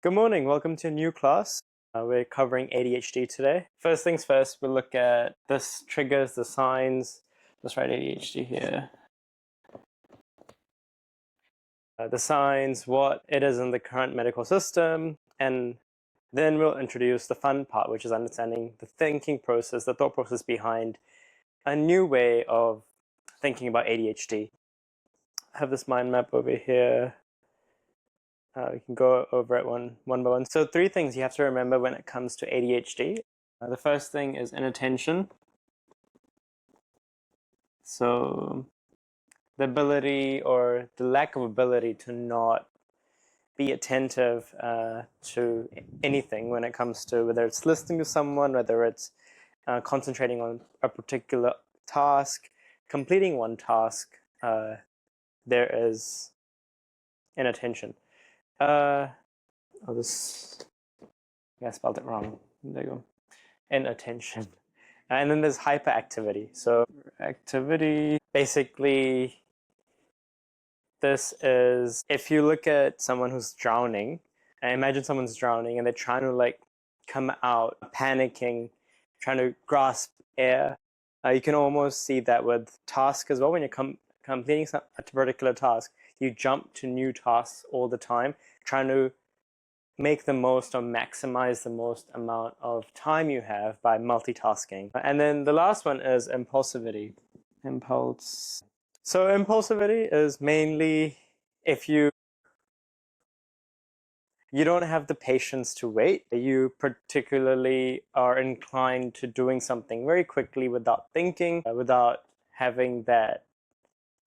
Good morning, welcome to a new class. We're covering ADHD today. First things first, we'll look at this triggers, the signs. Let's write ADHD here. The signs, what it is in the current medical system, and then we'll introduce the fun part, which is understanding the thinking process, the thought process behind a new way of thinking about ADHD. I have this mind map over here. We can go over it one by one. So 3 things you have to remember when it comes to ADHD. The first thing is inattention. So the ability or the lack of ability to not be attentive to anything when it comes to whether it's listening to someone, whether it's concentrating on a particular task, completing one task, there is inattention. I spelled it wrong. There you go. Inattention. And then there's hyperactivity. So activity, basically, this is if you look at someone who's drowning, and imagine someone's drowning and they're trying to come out, panicking, trying to grasp air. You can almost see that with tasks as well. When you're completing a particular task, you jump to new tasks all the time, trying to make the most or maximize the most amount of time you have by multitasking. And then the last one is impulsivity. So impulsivity is mainly if you don't have the patience to wait. You particularly are inclined to doing something very quickly without thinking, without having that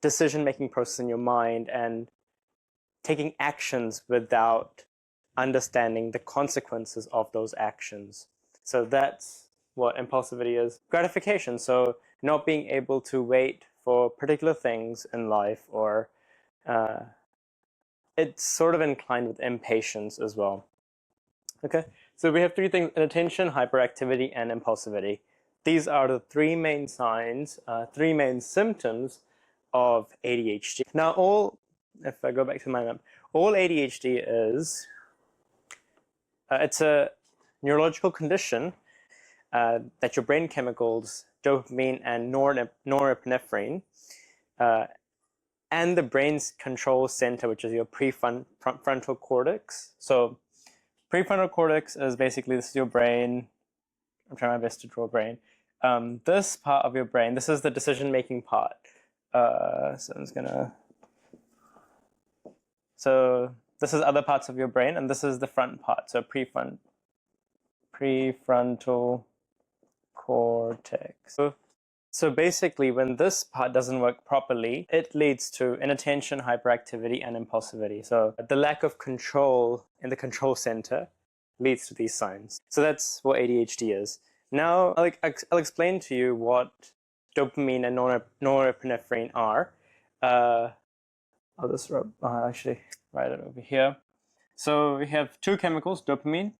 decision-making process in your mind, and taking actions without understanding the consequences of those actions. So that's what impulsivity is. Gratification, so not being able to wait for particular things in life, or it's sort of inclined with impatience as well. Okay, so we have 3 things: inattention, hyperactivity, and impulsivity. These are the 3 main signs, 3 main symptoms of ADHD. Now, if I go back to my map, all ADHD is, it's a neurological condition that your brain chemicals, dopamine and norepinephrine, and the brain's control center, which is your prefrontal cortex. So prefrontal cortex is basically, this is your brain. I'm trying my best to draw a brain. This part of your brain, this is the decision-making part. So this is other parts of your brain, and this is the front part. So prefrontal cortex. So basically, when this part doesn't work properly, it leads to inattention, hyperactivity, and impulsivity. So the lack of control in the control center leads to these signs. So that's what ADHD is. Now, I'll explain to you what dopamine and norepinephrine are. I'll just actually write it over here. So we have 2 chemicals, dopamine.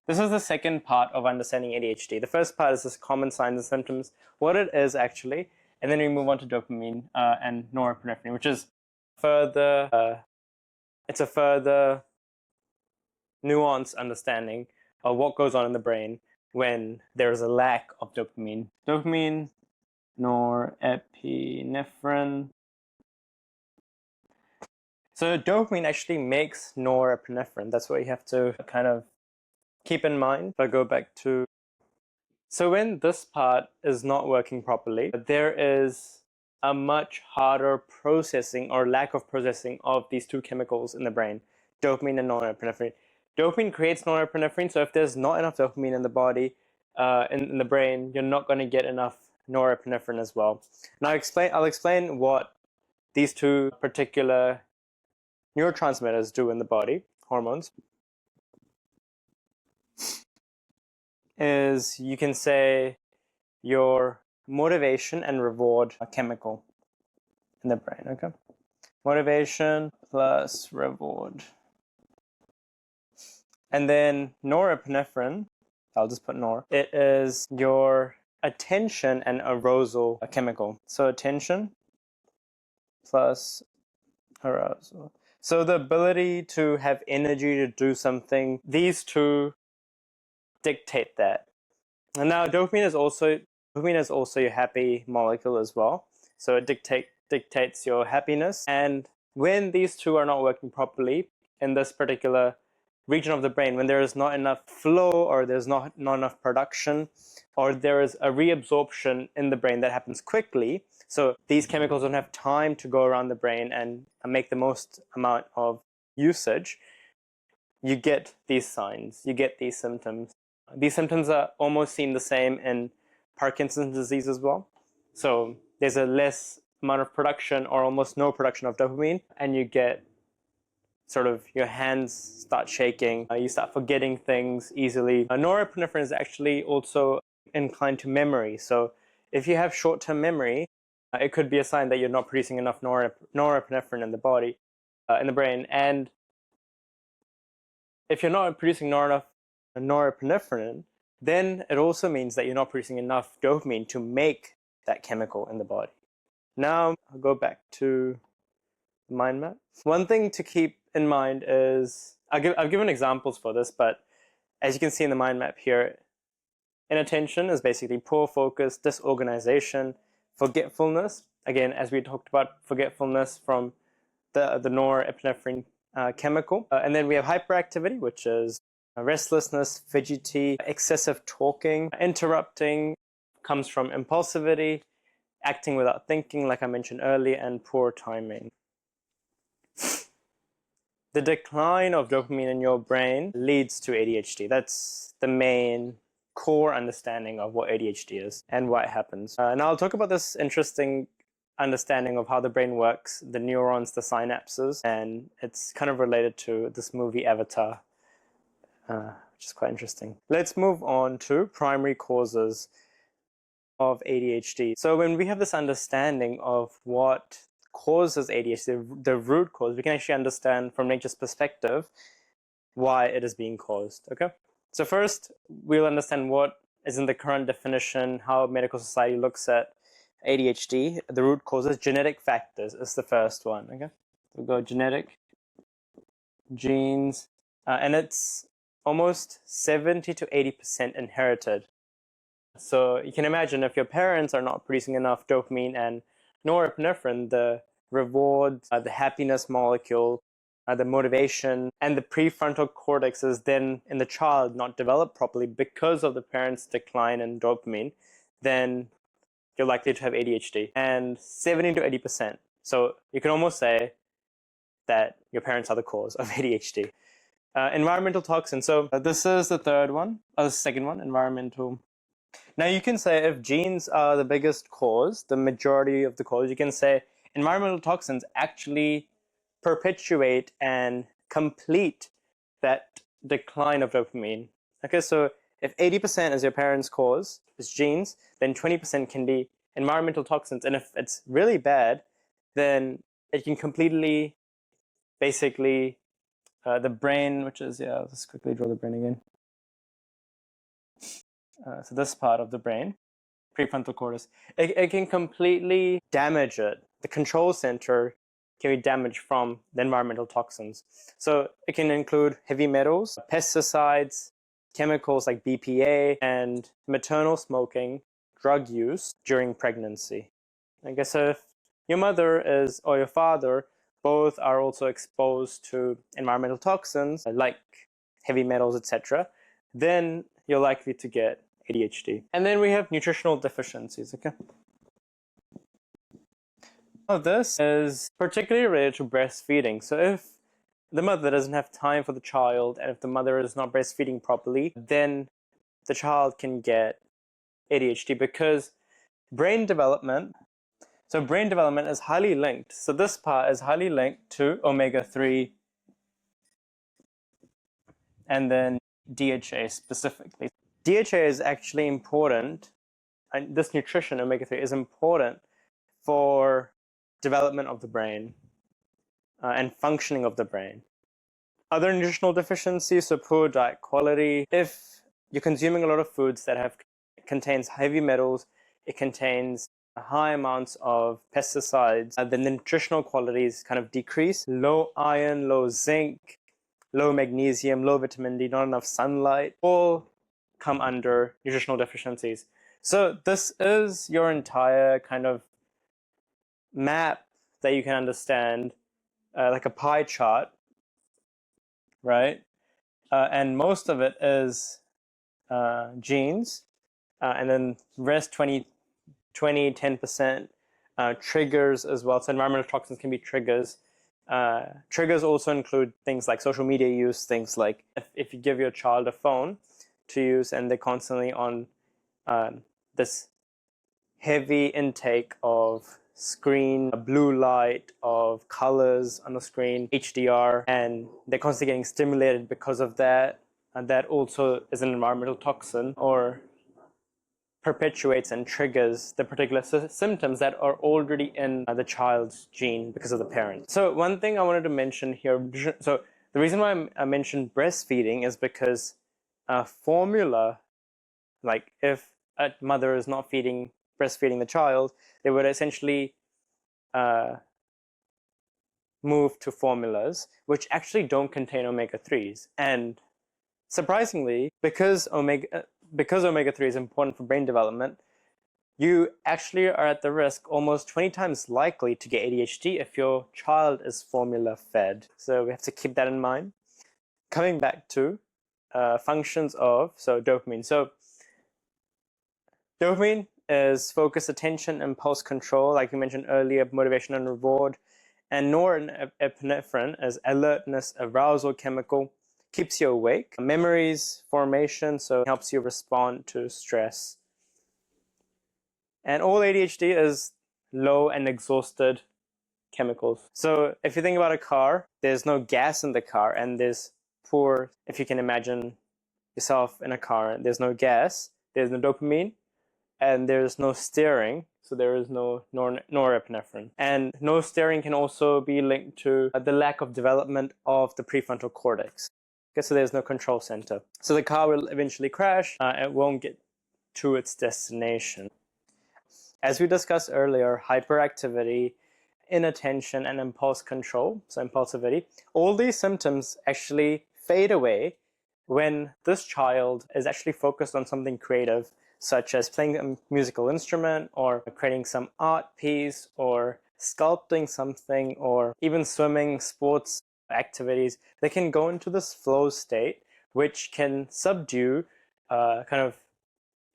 This is the second part of understanding ADHD. The first part is this common signs and symptoms, what it is actually, and then we move on to dopamine and norepinephrine, which is it's a further nuanced understanding of what goes on in the brain when there is a lack of dopamine. Dopamine, norepinephrine. So dopamine actually makes norepinephrine. That's what you have to kind of keep in mind. If I go back to, so when this part is not working properly, there is a much harder processing or lack of processing of these 2 chemicals in the brain, dopamine and norepinephrine. Dopamine creates norepinephrine, so if there's not enough dopamine in the body, in the brain, you're not going to get enough norepinephrine as well. Now I'll explain what these 2 particular neurotransmitters do in the body, hormones. Is, you can say, your motivation and reward chemical in the brain. Okay, motivation plus reward. And then norepinephrine, I'll just put nor, it is your attention and arousal chemical. So attention plus arousal. So the ability to have energy to do something, these two dictate that. And now dopamine is also your happy molecule as well. So it dictates your happiness. And when these two are not working properly in this particular region of the brain, when there is not enough flow, or there's not enough production, or there is a reabsorption in the brain that happens quickly, so these chemicals don't have time to go around the brain and make the most amount of usage, you get these signs, you get these symptoms. These symptoms are almost seen the same in Parkinson's disease as well. So there's a less amount of production, or almost no production of dopamine, and you get sort of your hands start shaking, you start forgetting things easily. Norepinephrine is actually also inclined to memory. So if you have short-term memory, it could be a sign that you're not producing enough norepinephrine in the body, in the brain. And if you're not producing enough norepinephrine, then it also means that you're not producing enough dopamine to make that chemical in the body. Now I'll go back to the mind map. One thing to keep in mind is, I've given examples for this, but as you can see in the mind map here, inattention is basically poor focus, disorganization, forgetfulness. Again, as we talked about, forgetfulness from the norepinephrine chemical. And then we have hyperactivity, which is restlessness, fidgety, excessive talking. Interrupting comes from impulsivity, acting without thinking, like I mentioned earlier, and poor timing. The decline of dopamine in your brain leads to ADHD. That's the main core understanding of what ADHD is and why it happens. And I'll talk about this interesting understanding of how the brain works, the neurons, the synapses, and it's kind of related to this movie Avatar, which is quite interesting. Let's move on to primary causes of ADHD. So when we have this understanding of what causes ADHD, the root cause, we can actually understand from nature's perspective why it is being caused. Okay, so first we'll understand what is in the current definition, how medical society looks at ADHD. The root causes, genetic factors is the first one. Okay, we'll go genetic, genes, and it's almost 70 to 80% inherited. So you can imagine, if your parents are not producing enough dopamine and norepinephrine, the reward, the happiness molecule, the motivation, and the prefrontal cortex is then in the child not developed properly because of the parents' decline in dopamine, then you're likely to have ADHD. And 70 to 80%. So you can almost say that your parents are the cause of ADHD. Environmental toxins. So this is the third one, or the second one, environmental. Now you can say, if genes are the biggest cause, the majority of the cause, you can say environmental toxins actually perpetuate and complete that decline of dopamine. Okay, so if 80% is your parents' cause, is genes, then 20% can be environmental toxins. And if it's really bad, then it can completely, basically, the brain, which is, let's quickly draw the brain again. So this part of the brain, prefrontal cortex, it can completely damage it. The control center can be damaged from the environmental toxins. So it can include heavy metals, pesticides, chemicals like BPA, and maternal smoking, drug use during pregnancy. I guess if your mother is, or your father, both are also exposed to environmental toxins like heavy metals, etc., then you're likely to get ADHD. And then we have nutritional deficiencies. Okay. Now this is particularly related to breastfeeding. So if the mother doesn't have time for the child, and if the mother is not breastfeeding properly, then the child can get ADHD, because brain development is highly linked. So this part is highly linked to omega-3 and then DHA specifically. DHA is actually important, and this nutrition, omega-3, is important for development of the brain and functioning of the brain. Other nutritional deficiencies, so poor diet quality. If you're consuming a lot of foods that contains heavy metals, it contains high amounts of pesticides, the nutritional qualities kind of decrease. Low iron, low zinc, low magnesium, low vitamin D, not enough sunlight, all come under nutritional deficiencies. So this is your entire kind of map that you can understand, like a pie chart, right? And most of it is genes, and then rest 10% triggers as well. So environmental toxins can be triggers. Triggers also include things like social media use, things like if you give your child a phone to use and they're constantly on this heavy intake of screen, blue light, of colors on the screen, HDR, and they're constantly getting stimulated because of that. And that also is an environmental toxin, or perpetuates and triggers the particular symptoms that are already in the child's gene because of the parent. So one thing I wanted to mention here, so the reason why I mentioned breastfeeding is because formula, like if a mother is not breastfeeding the child, they would essentially move to formulas which actually don't contain omega-3s. And surprisingly, because omega-3 is important for brain development, you actually are at the risk almost 20 times likely to get ADHD if your child is formula fed. So we have to keep that in mind. Coming back to functions of dopamine. So dopamine is focus, attention, impulse control, like we mentioned earlier, motivation and reward. And norepinephrine is alertness, arousal chemical, keeps you awake. Memories formation, so helps you respond to stress. And all ADHD is low and exhausted chemicals. So if you think about a car, there's no gas in the car, and there's poor, if you can imagine yourself in a car, there's no gas, there's no dopamine, and there's no steering, so there is no norepinephrine. And no steering can also be linked to the lack of development of the prefrontal cortex. Okay, so there's no control center. So the car will eventually crash, it won't get to its destination. As we discussed earlier, hyperactivity, inattention, and impulse control, so impulsivity, all these symptoms actually fade away when this child is actually focused on something creative, such as playing a musical instrument, or creating some art piece, or sculpting something, or even swimming, sports activities. They can go into this flow state, which can subdue, kind of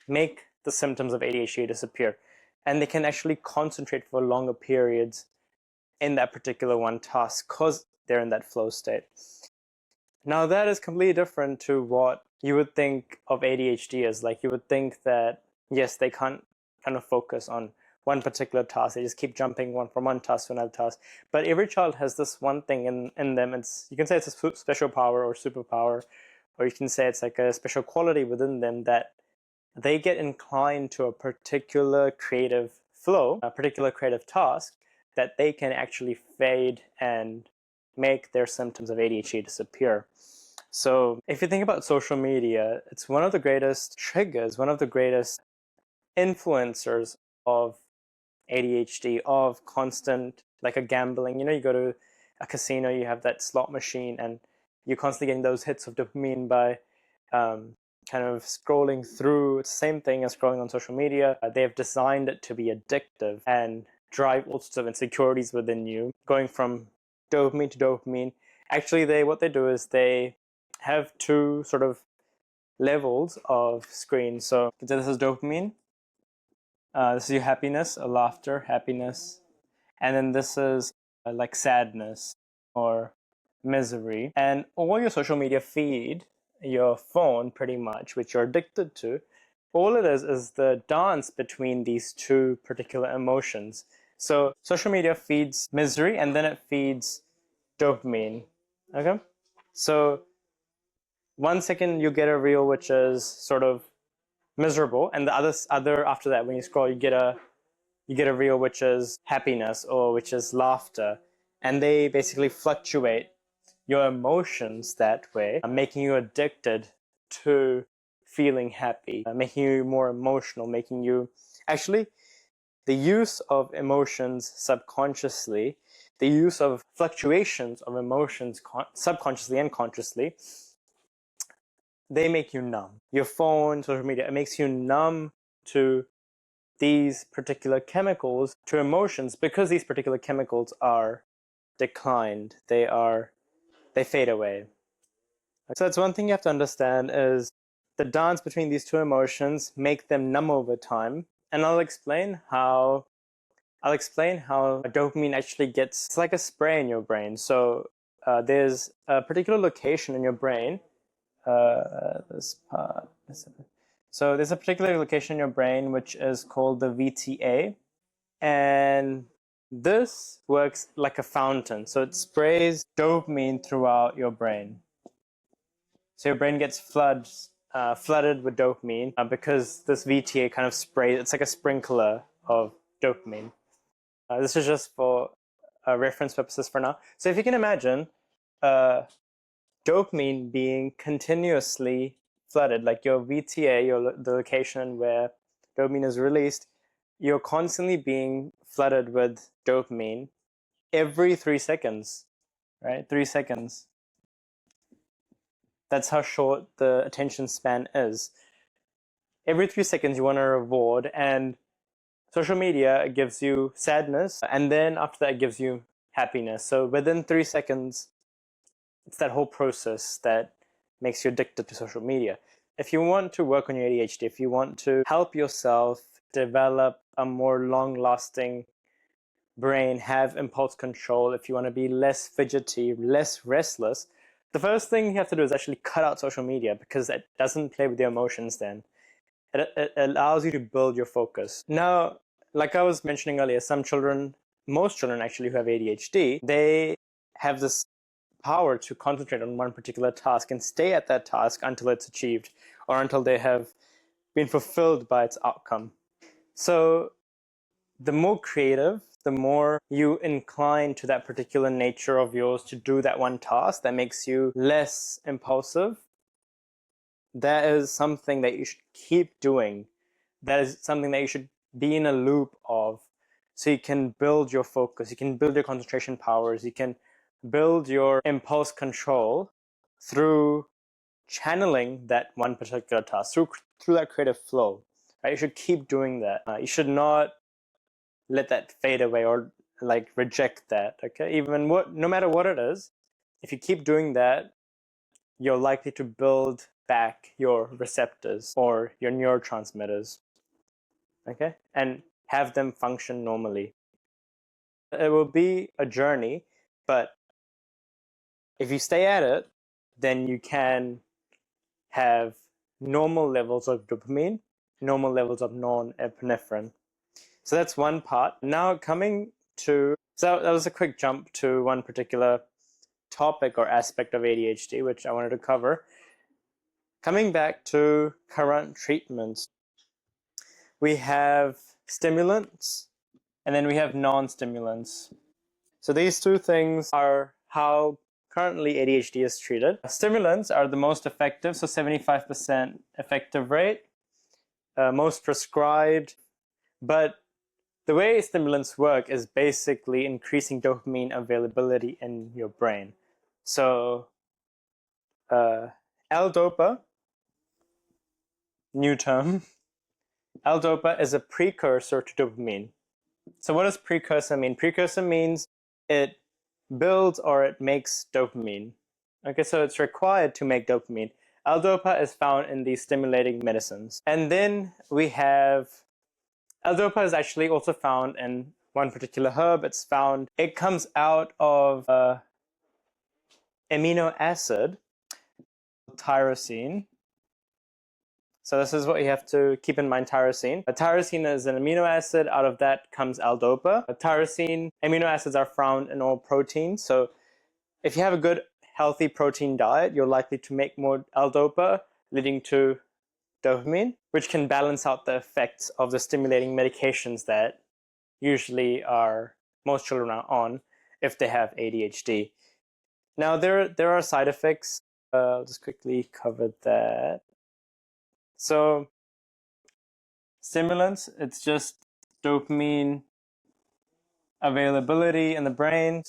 make the symptoms of ADHD disappear. And they can actually concentrate for longer periods in that particular one task because they're in that flow state. Now that is completely different to what you would think of ADHD as. Like, you would think that, yes, they can't kind of focus on one particular task. They just keep jumping from one task to another task. But every child has this one thing in them. You can say it's a special power or superpower, or you can say it's like a special quality within them that they get inclined to a particular creative flow, a particular creative task, that they can actually fade and make their symptoms of ADHD disappear. So if you think about social media, it's one of the greatest triggers, one of the greatest influencers of ADHD, of constant, like a gambling. You go to a casino, you have that slot machine, and you're constantly getting those hits of dopamine by kind of scrolling through. It's the same thing as scrolling on social media. They've designed it to be addictive and drive all sorts of insecurities within you, going from dopamine to dopamine. Actually, what they do is they have two sort of levels of screens. So this is dopamine. This is your happiness, laughter, happiness. And then this is like sadness or misery. And all your social media feed, your phone pretty much, which you're addicted to, all it is the dance between these two particular emotions. So social media feeds misery, and then it feeds dopamine. Okay? So 1 second you get a reel which is sort of miserable, and the other after that, when you scroll, you get a reel which is happiness or which is laughter, and they basically fluctuate your emotions that way, making you addicted to feeling happy, making you more emotional, making you actually, the use of emotions subconsciously, the use of fluctuations of emotions subconsciously and consciously, they make you numb. Your phone, social media, it makes you numb to these particular chemicals, to emotions, because these particular chemicals are declined. They fade away. So that's one thing you have to understand, is the dance between these two emotions make them numb over time. And I'll explain how dopamine actually gets, it's like a spray in your brain. So there's a particular location in your brain. This part. So there's a particular location in your brain which is called the VTA, and this works like a fountain. So it sprays dopamine throughout your brain. So your brain gets flooded with dopamine because this VTA kind of sprays. It's like a sprinkler of dopamine. This is just for reference purposes for now. So if you can imagine dopamine being continuously flooded, like your VTA, the location where dopamine is released, you're constantly being flooded with dopamine every 3 seconds, right? 3 seconds. That's how short the attention span is. Every 3 seconds you want a reward, and social media gives you sadness, and then after that it gives you happiness. So within 3 seconds, it's that whole process that makes you addicted to social media. If you want to work on your ADHD, if you want to help yourself develop a more long-lasting brain, have impulse control, if you want to be less fidgety, less restless, the first thing you have to do is actually cut out social media, because it doesn't play with your emotions then. It allows you to build your focus. Now, like I was mentioning earlier, most children actually who have ADHD, they have this power to concentrate on one particular task and stay at that task until it's achieved, or until they have been fulfilled by its outcome. So the more creative, the more you incline to that particular nature of yours to do that one task that makes you less impulsive, that is something that you should keep doing. That is something that you should be in a loop of, so you can build your focus, you can build your concentration powers, you can build your impulse control through channeling that one particular task, through that creative flow. Right? You should keep doing that. You should not let that fade away, or like reject that. Okay, no matter what it is, if you keep doing that, you're likely to build back your receptors or your neurotransmitters, okay, and have them function normally. It will be a journey, but if you stay at it, then you can have normal levels of dopamine, normal levels of norepinephrine. So that's one part. Now so that was a quick jump to one particular topic or aspect of ADHD, which I wanted to cover. Coming back to current treatments, we have stimulants and then we have non-stimulants. So these two things are how currently ADHD is treated. Stimulants are the most effective, so 75% effective rate, most prescribed, but the way stimulants work is basically increasing dopamine availability in your brain. So L-DOPA, new term, L-DOPA is a precursor to dopamine. So what does precursor mean? Precursor means it builds or it makes dopamine. Okay, so it's required to make dopamine. L-DOPA is found in these stimulating medicines. And then we have, L-DOPA is actually also found in one particular herb. It comes out of amino acid, tyrosine. So this is what you have to keep in mind, tyrosine. Tyrosine is an amino acid. Out of that comes L-DOPA. Tyrosine, amino acids are found in all proteins. So if you have a good, healthy protein diet, you're likely to make more L-DOPA, leading to dopamine, which can balance out the effects of the stimulating medications that usually most children are on if they have ADHD. Now, there are side effects. I'll just quickly cover that. So stimulants, it's just dopamine availability in the brain.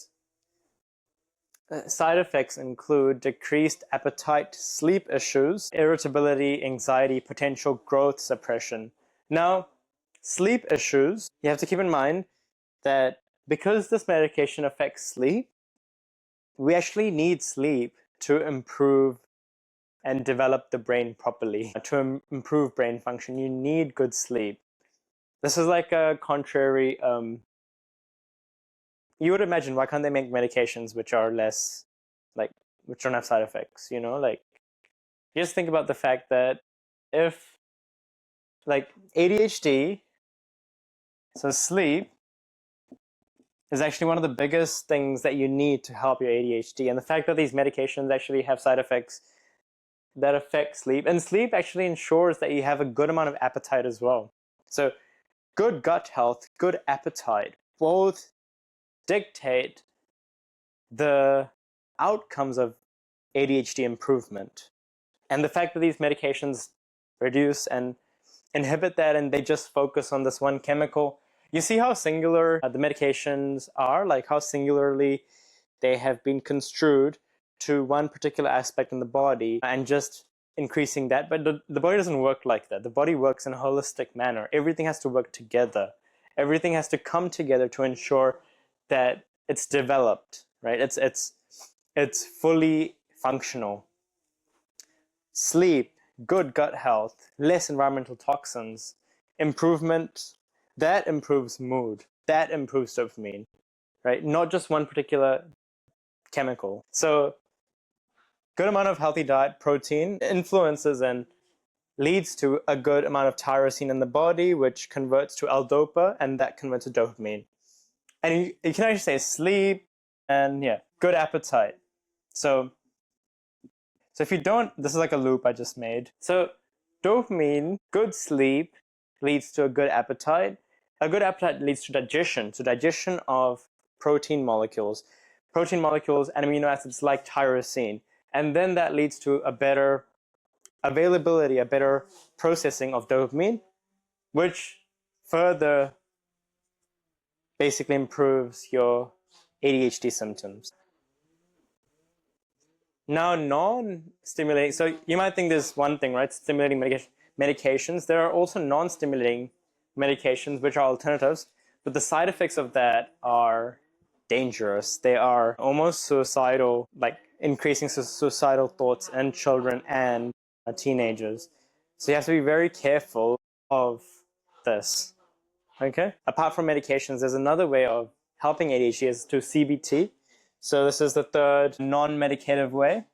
Side effects include decreased appetite, sleep issues, irritability, anxiety, potential growth suppression. Now, sleep issues, you have to keep in mind that because this medication affects sleep, we actually need sleep to improve and develop the brain properly. To improve brain function, you need good sleep. This is like a contrary, you would imagine, why can't they make medications which are less, like, which don't have side effects, you know? Like, just think about the fact that if, like, ADHD, so sleep, is actually one of the biggest things that you need to help your ADHD. And the fact that these medications actually have side effects that affect sleep, and sleep actually ensures that you have a good amount of appetite as well. So good gut health, good appetite, both dictate the outcomes of ADHD improvement. And the fact that these medications reduce and inhibit that, and they just focus on this one chemical, you see how singular the medications are, like how singularly they have been construed to one particular aspect in the body and just increasing that. But the body doesn't work like that. The body works in a holistic manner. Everything has to work together. Everything has to come together to ensure that it's developed, right? It's fully functional. Sleep, good gut health, less environmental toxins, improvement, that improves mood, that improves dopamine, right? Not just one particular chemical. So good amount of healthy diet, protein, influences and leads to a good amount of tyrosine in the body, which converts to L-DOPA, and that converts to dopamine. And you can actually say sleep and good appetite. So if you don't, this is like a loop I just made. So dopamine, good sleep leads to a good appetite. A good appetite leads to digestion. So digestion of protein molecules and amino acids like tyrosine. And then that leads to a better availability, a better processing of dopamine, which further basically improves your ADHD symptoms. Now, non-stimulating, so you might think there's one thing, right? Stimulating medications. There are also non-stimulating medications, which are alternatives, but the side effects of that are dangerous. They are almost suicidal, like increasing suicidal thoughts in children and teenagers. So you have to be very careful of this. Okay? Apart from medications, there's another way of helping ADHD is through CBT. So this is the third non-medicative way.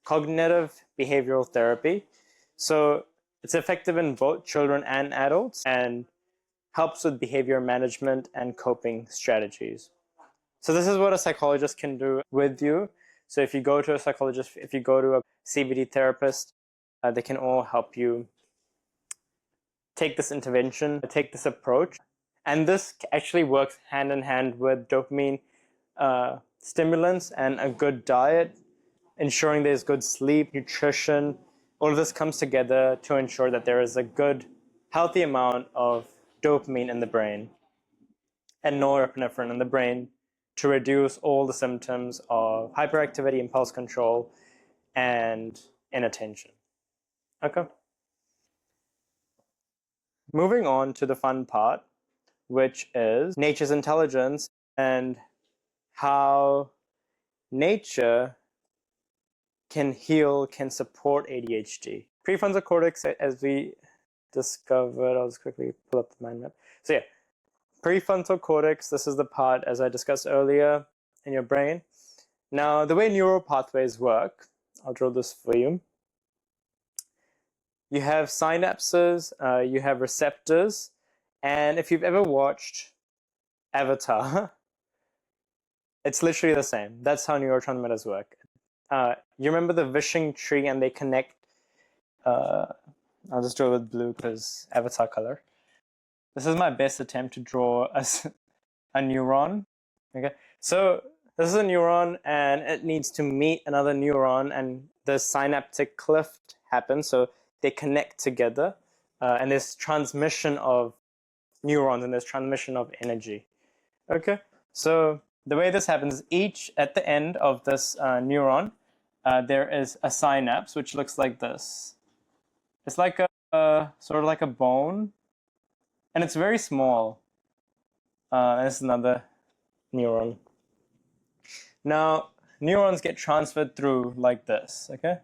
Cognitive behavioral therapy. So it's effective in both children and adults and helps with behavior management and coping strategies. So this is what a psychologist can do with you. So if you go to a psychologist, if you go to a CBT therapist, they can all help you take this intervention, take this approach. And this actually works hand in hand with dopamine stimulants and a good diet, ensuring there's good sleep, nutrition. All of this comes together to ensure that there is a good, healthy amount of dopamine in the brain and norepinephrine in the brain to reduce all the symptoms of hyperactivity, impulse control, and inattention. Okay. Moving on to the fun part, which is nature's intelligence and how nature can heal, can support ADHD. Prefrontal cortex, as we discovered, I'll just quickly pull up the mind map. So yeah, prefrontal cortex, this is the part, as I discussed earlier, in your brain. Now, the way neural pathways work, I'll draw this for you. You have synapses, you have receptors, and if you've ever watched Avatar, it's literally the same. That's how neurotransmitters work. You remember the wishing tree and they connect, I'll just draw it with blue because Avatar color. This is my best attempt to draw a neuron. Okay, so this is a neuron and it needs to meet another neuron and the synaptic cleft happens, so they connect together. and there's transmission of neurons and there's transmission of energy. Okay, so the way this happens, at the end of this neuron, there is a synapse which looks like this. It's like a sort of like a bone, and it's very small. And this is another neuron. Now, neurons get transferred through like this. Okay.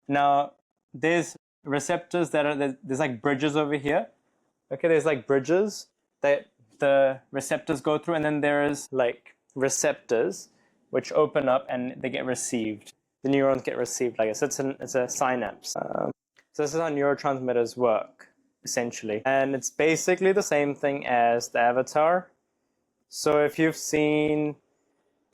Now, there's receptors that are there's like bridges over here. Okay, there's like bridges that the receptors go through, and then there's like receptors which open up and they get received. The neurons get received, I guess. It's a synapse. So this is how neurotransmitters work, essentially. And it's basically the same thing as the avatar. So if you've seen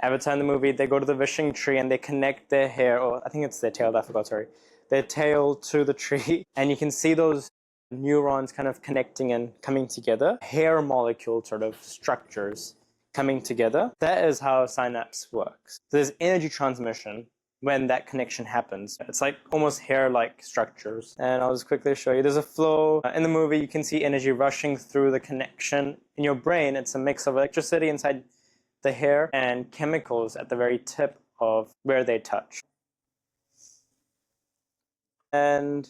Avatar in the movie, they go to the wishing tree and they connect their hair, or I think it's their tail, I forgot, sorry. Their tail to the tree, and you can see those neurons kind of connecting and coming together. Hair molecule sort of structures coming together. That is how a synapse works. So there's energy transmission when that connection happens. It's like almost hair-like structures. And I'll just quickly show you. There's a flow. In the movie, you can see energy rushing through the connection. In your brain, it's a mix of electricity inside the hair and chemicals at the very tip of where they touch. And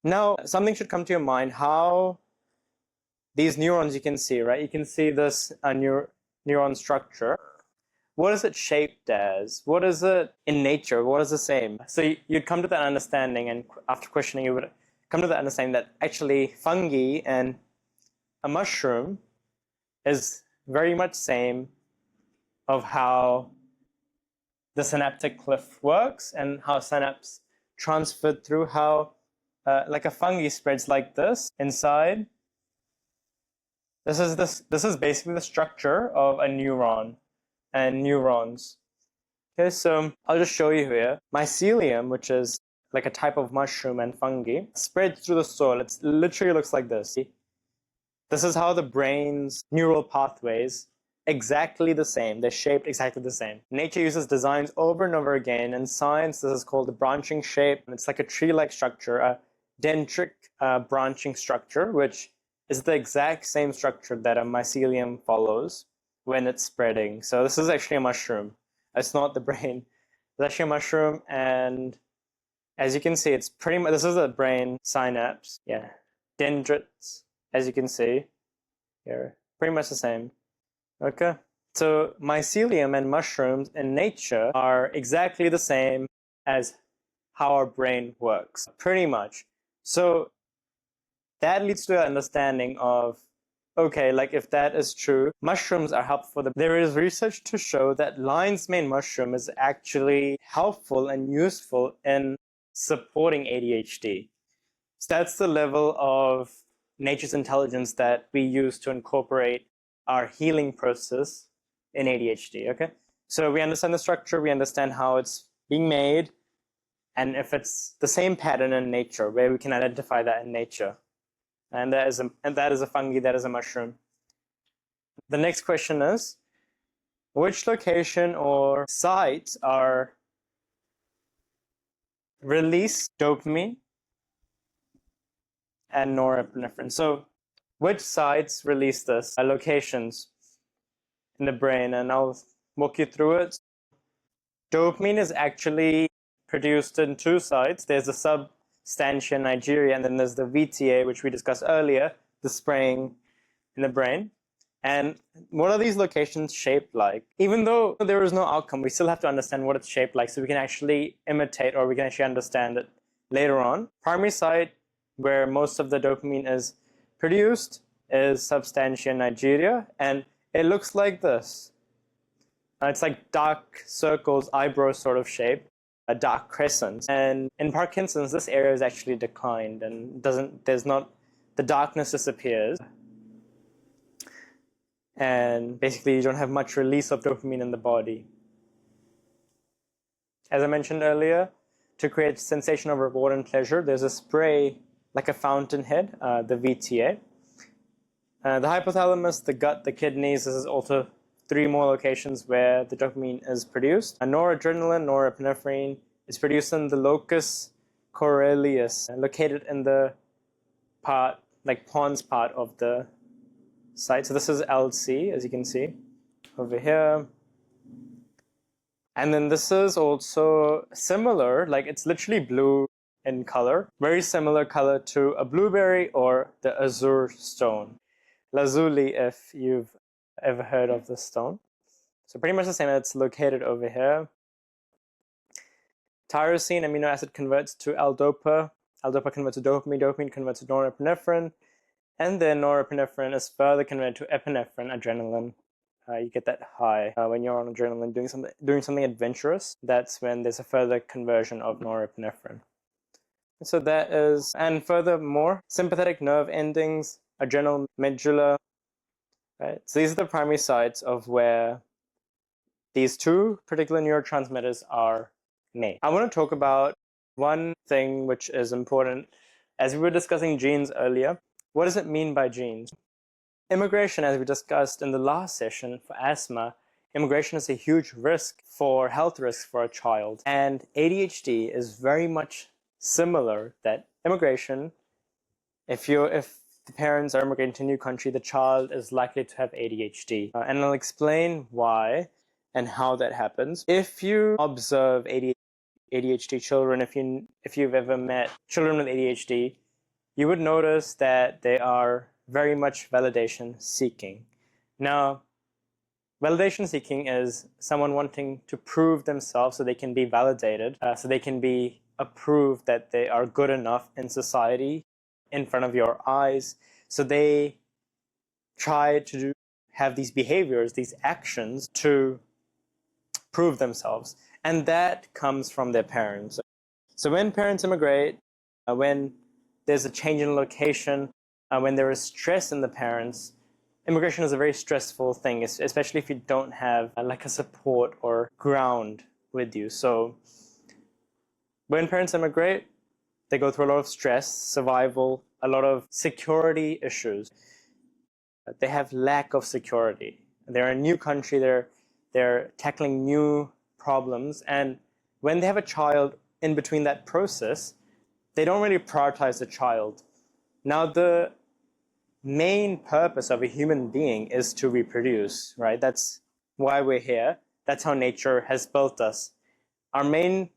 now something should come to your mind, how these neurons you can see, right? You can see this neuron structure. What is it shaped as? What is it in nature? What is the same? So you'd come to that understanding, and after questioning, you would come to that understanding that actually fungi and a mushroom is very much same of how the synaptic cliff works and how synapse transferred through, how like a fungi spreads like this inside. This is basically the structure of a neuron and neurons. Okay, so I'll just show you here. Mycelium, which is like a type of mushroom and fungi, spreads through the soil. It literally looks like this. This is how the brain's neural pathways exactly the same. They're shaped exactly the same. Nature uses designs over and over again. In science, this is called the branching shape. It's like a tree-like structure, a dendritic branching structure, which is the exact same structure that a mycelium follows when it's spreading. So this is actually a mushroom. It's not the brain. It's actually a mushroom, and as you can see, it's pretty much, this is a brain synapse. Yeah, dendrites, as you can see here, pretty much the same. Okay, so mycelium and mushrooms in nature are exactly the same as how our brain works, pretty much. So that leads to an understanding of, okay, like if that is true, mushrooms are helpful. There is research to show that lion's mane mushroom is actually helpful and useful in supporting ADHD. So that's the level of nature's intelligence that we use to incorporate our healing process in ADHD, okay? So we understand the structure, we understand how it's being made, and if it's the same pattern in nature, where we can identify that in nature. And that is a fungi, that is a mushroom. The next question is, which location or sites are release dopamine and norepinephrine? So which sites release this? Locations in the brain, and I'll walk you through it. Dopamine is actually produced in two sites. There's the substantia nigeria, and then there's the VTA, which we discussed earlier, the spraying in the brain. And what are these locations shaped like? Even though there is no outcome, we still have to understand what it's shaped like so we can actually imitate, or we can actually understand it later on. Primary site where most of the dopamine is produced is substantia nigeria, and it looks like this. It's like dark circles, eyebrow sort of shape, a dark crescent. And in Parkinson's, this area is actually declined and the darkness disappears. And basically you don't have much release of dopamine in the body. As I mentioned earlier, to create sensation of reward and pleasure, there's a spray like a fountainhead, the VTA. The hypothalamus, the gut, the kidneys, this is also 3 more locations where the dopamine is produced. Noradrenaline, norepinephrine is produced in the locus coeruleus, located in the part, like pons part of the site. So this is LC, as you can see over here. And then this is also similar, like it's literally blue in color, very similar color to a blueberry or the azure stone. Lazuli, if you've ever heard of this stone. So pretty much the same. It's located over here. Tyrosine amino acid converts to L-DOPA. L-DOPA converts to dopamine. Dopamine converts to norepinephrine. And then norepinephrine is further converted to epinephrine, adrenaline. You get that high when you're on adrenaline doing something adventurous. That's when there's a further conversion of norepinephrine. So that is, and furthermore, sympathetic nerve endings, adrenal medulla. Right? So these are the primary sites of where these two particular neurotransmitters are made. I want to talk about one thing which is important. As we were discussing genes earlier, what does it mean by genes? Immigration, as we discussed in the last session for asthma, immigration is a huge risk for health risks for a child. And ADHD is very much similar, that immigration, if the parents are immigrating to a new country, the child is likely to have ADHD. And I'll explain why and how that happens. If you observe ADHD children, if you've ever met children with ADHD, you would notice that they are very much validation seeking. Now, validation seeking is someone wanting to prove themselves so they can be validated, so they can be approved that they are good enough in society in front of your eyes. So they try to have these behaviors, these actions to prove themselves. And that comes from their parents. So when parents immigrate, when there's a change in location, when there is stress in the parents, immigration is a very stressful thing, especially if you don't have like a support or ground with you. So when parents immigrate, they go through a lot of stress, survival, a lot of security issues. They have lack of security. They're in a new country, they're tackling new problems, and when they have a child in between that process, they don't really prioritize the child. Now, the main purpose of a human being is to reproduce, right? That's why we're here. That's how nature has built us. Our main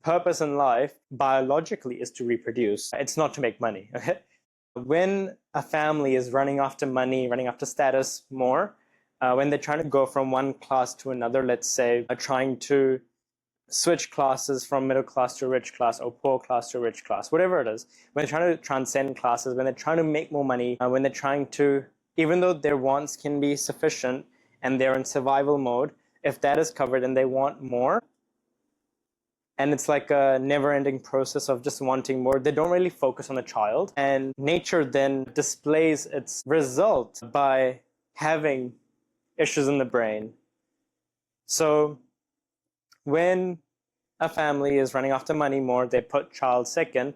purpose in life, biologically, is to reproduce. It's not to make money, okay? When a family is running after money, running after status more, when they're trying to go from one class to another, let's say, trying to switch classes from middle class to rich class or poor class to rich class, whatever it is, when they're trying to transcend classes, when they're trying to make more money, when they're trying to, even though their wants can be sufficient and they're in survival mode, if that is covered and they want more, and it's like a never-ending process of just wanting more, they don't really focus on the child. And nature then displays its result by having issues in the brain. So when a family is running after money more, they put child second.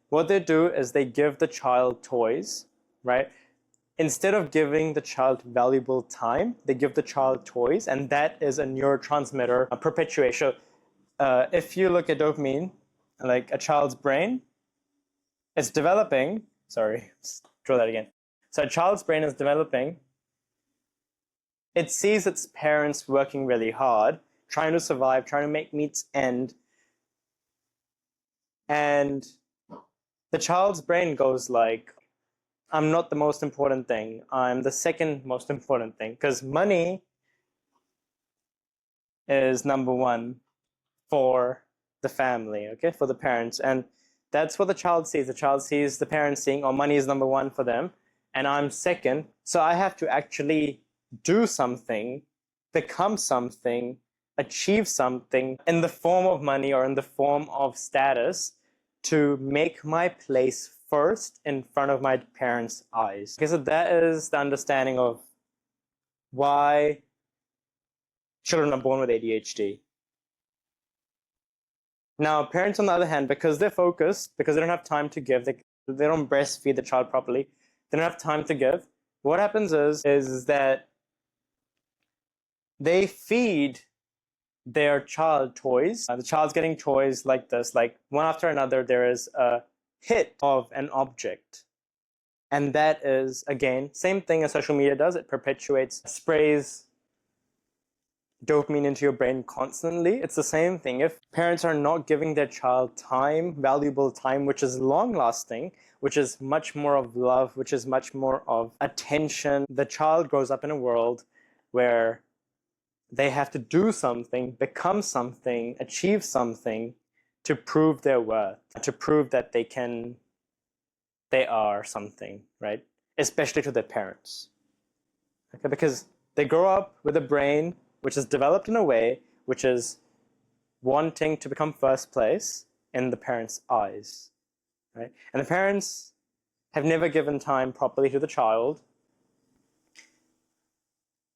What they do is they give the child toys, right? Instead of giving the child valuable time, they give the child toys, and that is a neurotransmitter, a perpetuation. If you look at dopamine, like a child's brain, it's developing. Sorry, let's draw that again. So a child's brain is developing. It sees its parents working really hard, trying to survive, trying to make meets end. And the child's brain goes like, I'm not the most important thing. I'm the second most important thing. Because money is number one for the family, okay, for the parents. And that's what the child sees. The child sees the parents saying, oh, money is number one for them, and I'm second. So I have to actually do something, become something, achieve something in the form of money or in the form of status to make my place first in front of my parents' eyes. Okay, so that is the understanding of why children are born with ADHD. Now, parents, on the other hand, because they're focused, because they don't have time to give, they don't breastfeed the child properly, they don't have time to give, what happens is that they feed their child toys. The child's getting toys like this, like one after another. There is a hit of an object. And that is, again, same thing as social media does. It perpetuates, sprays dopamine into your brain constantly. It's the same thing. If parents are not giving their child time, valuable time, which is long lasting, which is much more of love, which is much more of attention, the child grows up in a world where they have to do something, become something, achieve something to prove their worth, to prove that they are something, right? Especially to their parents. Okay? Because they grow up with a brain which is developed in a way which is wanting to become first place in the parents' eyes, right? And the parents have never given time properly to the child,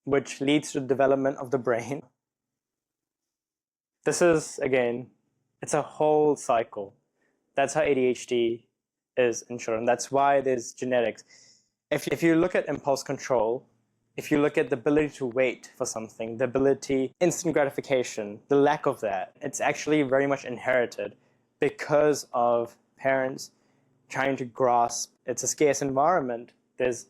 which leads to the development of the brain. This is, again, it's a whole cycle. That's how ADHD is in children. That's why there's genetics. If you look at impulse control, if you look at the ability to wait for something, the ability, instant gratification, the lack of that, it's actually very much inherited because of parents trying to grasp. It's a scarce environment. There's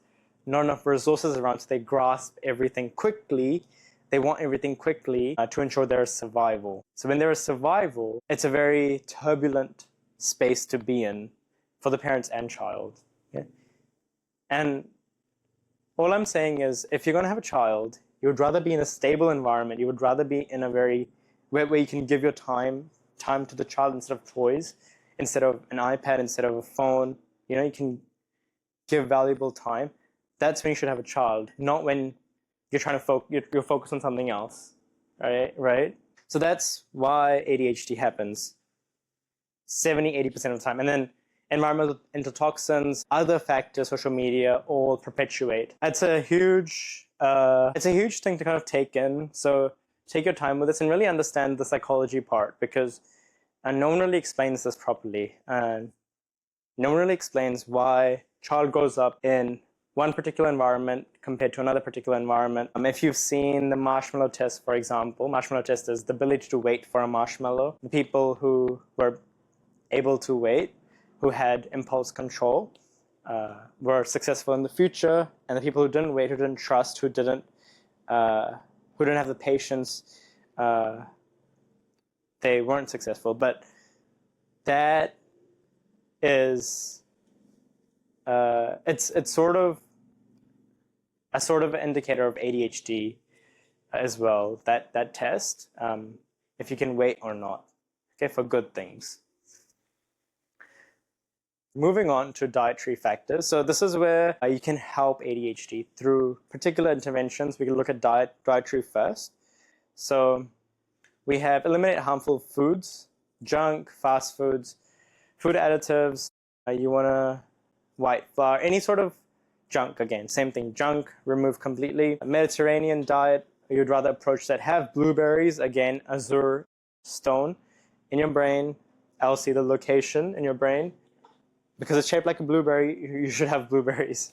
not enough resources around, so they grasp everything quickly. They want everything quickly to ensure their survival. So when there is survival, it's a very turbulent space to be in for the parents and child. Okay? And all I'm saying is, if you're going to have a child, you would rather be in a stable environment. You would rather be in a very where you can give your time to the child instead of toys, instead of an iPad, instead of a phone. You know, you can give valuable time. That's when you should have a child, not when you're trying to you're focused on something else, right? So that's why ADHD happens 70-80% of the time. And then environmental toxins, other factors, social media, all perpetuate. It's a huge thing to kind of take in. So take your time with this and really understand the psychology part, because no one really explains this properly. And no one really explains why child grows up in one particular environment compared to another particular environment. If you've seen the marshmallow test, for example, marshmallow test is the ability to wait for a marshmallow. The people who were able to wait, who had impulse control, were successful in the future, and the people who didn't wait, who didn't trust, who didn't have the patience, they weren't successful. But that is it's sort of an indicator of ADHD as well. That test, if you can wait or not, okay, for good things. Moving on to dietary factors. So this is where you can help ADHD through particular interventions. We can look at dietary first. So we have eliminate harmful foods, junk, fast foods, food additives. You want to white flour, any sort of junk. Again, same thing, junk, remove completely. A Mediterranean diet, you'd rather approach that. Have blueberries, again, azure stone in your brain. I'll see the location in your brain. Because it's shaped like a blueberry, you should have blueberries.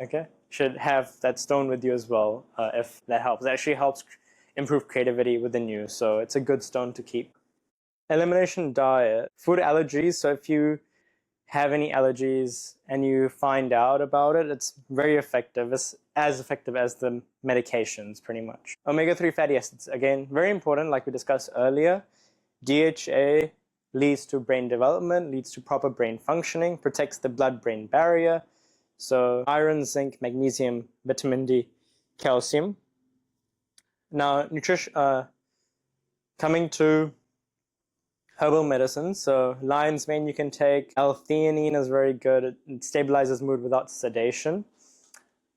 Okay? Should have that stone with you as well, if that helps. It actually helps improve creativity within you, so it's a good stone to keep. Elimination diet, food allergies. So if you have any allergies and you find out about it, it's very effective. It's as effective as the medications, pretty much. Omega-3 fatty acids, again, very important, like we discussed earlier. DHA leads to brain development, leads to proper brain functioning, protects the blood-brain barrier. So iron, zinc, magnesium, vitamin D, calcium. Now, nutrition, coming to herbal medicine. So lion's mane you can take. L-theanine is very good. It stabilizes mood without sedation.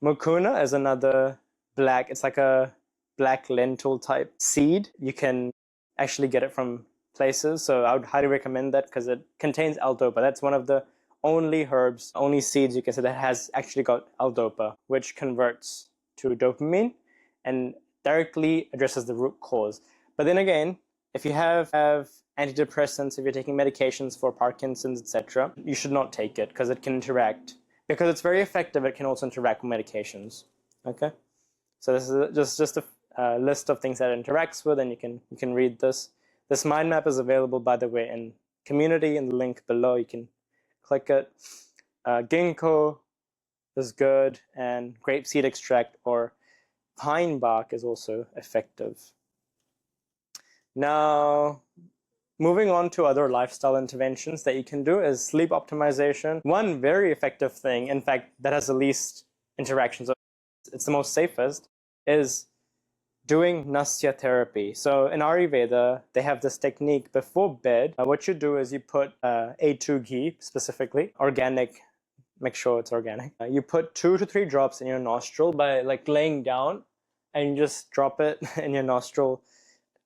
Mucuna is another it's like a black lentil type seed. You can actually get it from places, so I would highly recommend that because it contains L-dopa. That's one of the only herbs, only seeds you can say that has actually got L-dopa, which converts to dopamine and directly addresses the root cause. But then again, if you have antidepressants, if you're taking medications for Parkinson's, etc., you should not take it because it can interact. Because it's very effective, it can also interact with medications. Okay, so this is just a list of things that it interacts with, and you can read this. This mind map is available, by the way, in community, in the link below. You can click it. Ginkgo is good, and grapeseed extract or pine bark is also effective. Now, moving on to other lifestyle interventions that you can do is sleep optimization. One very effective thing, in fact, that has the least interactions, it's the most safest, is doing Nasya therapy. So in Ayurveda, they have this technique before bed. What you do is you put A2 ghee, specifically, organic, make sure it's organic. You put 2 to 3 drops in your nostril by like laying down, and you just drop it in your nostril,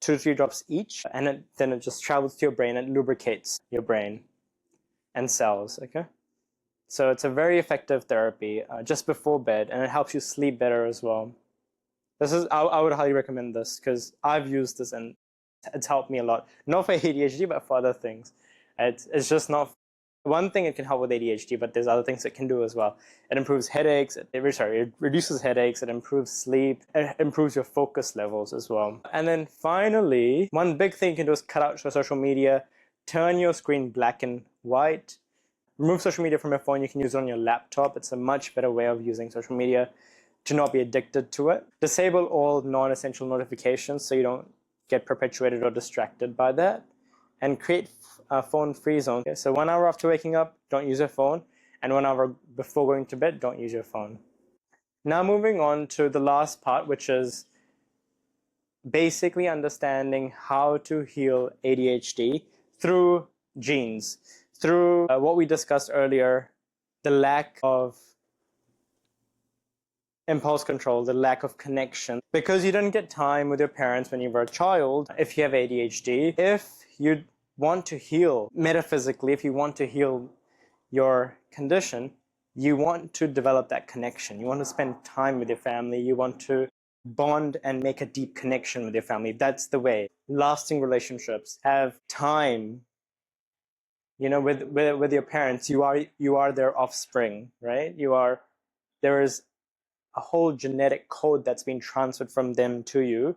2 to 3 drops each, and then it just travels to your brain and lubricates your brain and cells, okay? So it's a very effective therapy just before bed, and it helps you sleep better as well. I would highly recommend this because I've used this and it's helped me a lot. Not for ADHD, but for other things. It's just not one thing it can help with ADHD, but there's other things it can do as well. It improves headaches. It reduces headaches. It improves sleep. It improves your focus levels as well. And then finally, one big thing you can do is cut out social media. Turn your screen black and white. Remove social media from your phone. You can use it on your laptop. It's a much better way of using social media to not be addicted to it. Disable all non-essential notifications so you don't get perpetuated or distracted by that. And create a phone-free zone. Okay, so 1 hour after waking up, don't use your phone. And 1 hour before going to bed, don't use your phone. Now moving on to the last part, which is basically understanding how to heal ADHD through genes. Through what we discussed earlier, the lack of impulse control, the lack of connection. Because you didn't get time with your parents when you were a child, if you have ADHD, if you want to heal metaphysically, if you want to heal your condition, you want to develop that connection. You want to spend time with your family. You want to bond and make a deep connection with your family. That's the way. Lasting relationships. Have time, with your parents. You are their offspring, right? There is a whole genetic code that's been transferred from them to you.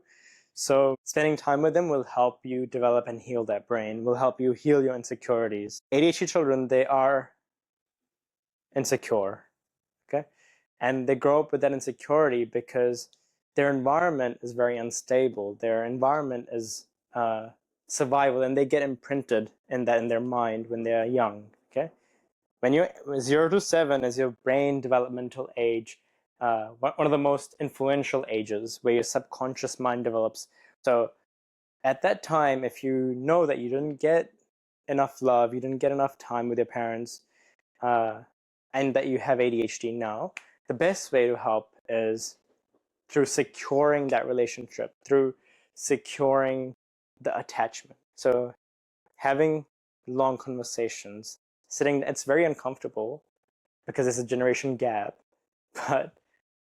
So spending time with them will help you develop and heal that brain, will help you heal your insecurities. ADHD children, they are insecure, okay? And they grow up with that insecurity because their environment is very unstable. Their environment is survival, and they get imprinted in their mind when they're young, okay? When you're 0 to 7 is your brain developmental age, one of the most influential ages where your subconscious mind develops. So at that time, if you know that you didn't get enough love, you didn't get enough time with your parents, and that you have ADHD now, the best way to help is through securing that relationship, through securing the attachment. So having long conversations, it's very uncomfortable because there's a generation gap, but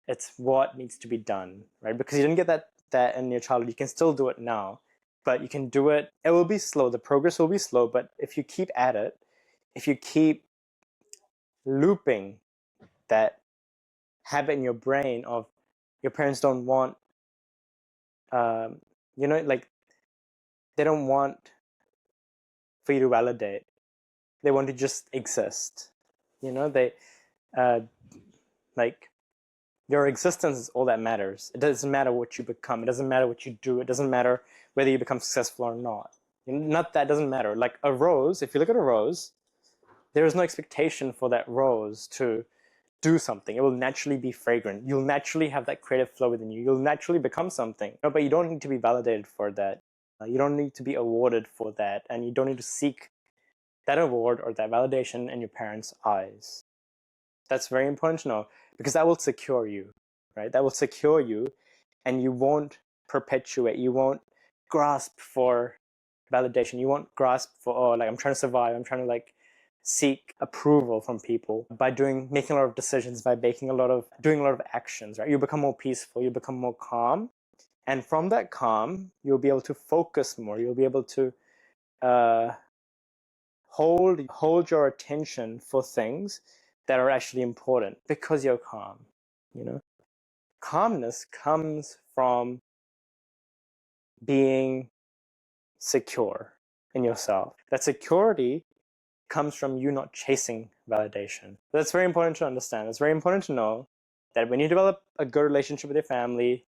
it's what needs to be done, right? Because you didn't get that in your childhood, you can still do it now, but you can do it. It will be slow. The progress will be slow, but if you keep at it, if you keep looping that habit in your brain of your parents don't want, like they don't want for you to validate. They want to just exist. Like your existence is all that matters. It doesn't matter what you become. It doesn't matter what you do. It doesn't matter whether you become successful or not. Not that doesn't matter. Like a rose, if you look at a rose, there is no expectation for that rose to do something. It will naturally be fragrant. You'll naturally have that creative flow within you. You'll naturally become something. But you don't need to be validated for that. You don't need to be awarded for that. And you don't need to seek that award or that validation in your parents' eyes. That's very important to know, because that will secure you, right? That will secure you, and you won't perpetuate, you won't grasp for validation. You won't grasp for, I'm trying to survive. I'm trying to seek approval from people by making a lot of decisions, by doing a lot of actions, right? You become more peaceful, you become more calm. And from that calm, you'll be able to focus more. You'll be able to hold your attention for things that are actually important because you're calm. Calmness comes from being secure in yourself. That security comes from you not chasing validation. That's very important to understand. It's very important to know that when you develop a good relationship with your family,